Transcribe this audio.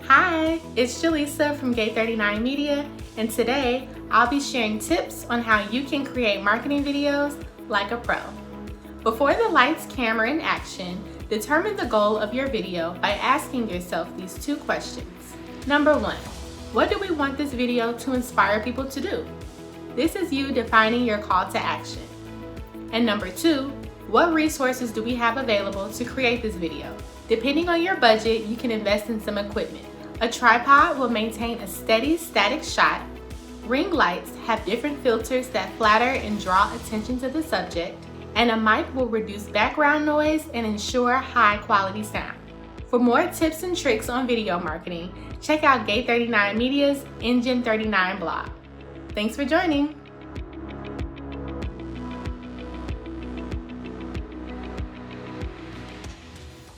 Hi, it's Jaleesa from Gate 39 Media, and today I'll be sharing tips on how you can create marketing videos like a pro. Before the lights, camera, and action, determine the goal of your video by asking yourself these two questions. Number 1, what do we want this video to inspire people to do? This is you defining your call to action. And number 2, what resources do we have available to create this video? Depending on your budget, you can invest in some equipment. A tripod will maintain a steady, static shot. Ring lights have different filters that flatter and draw attention to the subject. And a mic will reduce background noise and ensure high quality sound. For more tips and tricks on video marketing, check out Gate 39 Media's Engine 39 blog. Thanks for joining.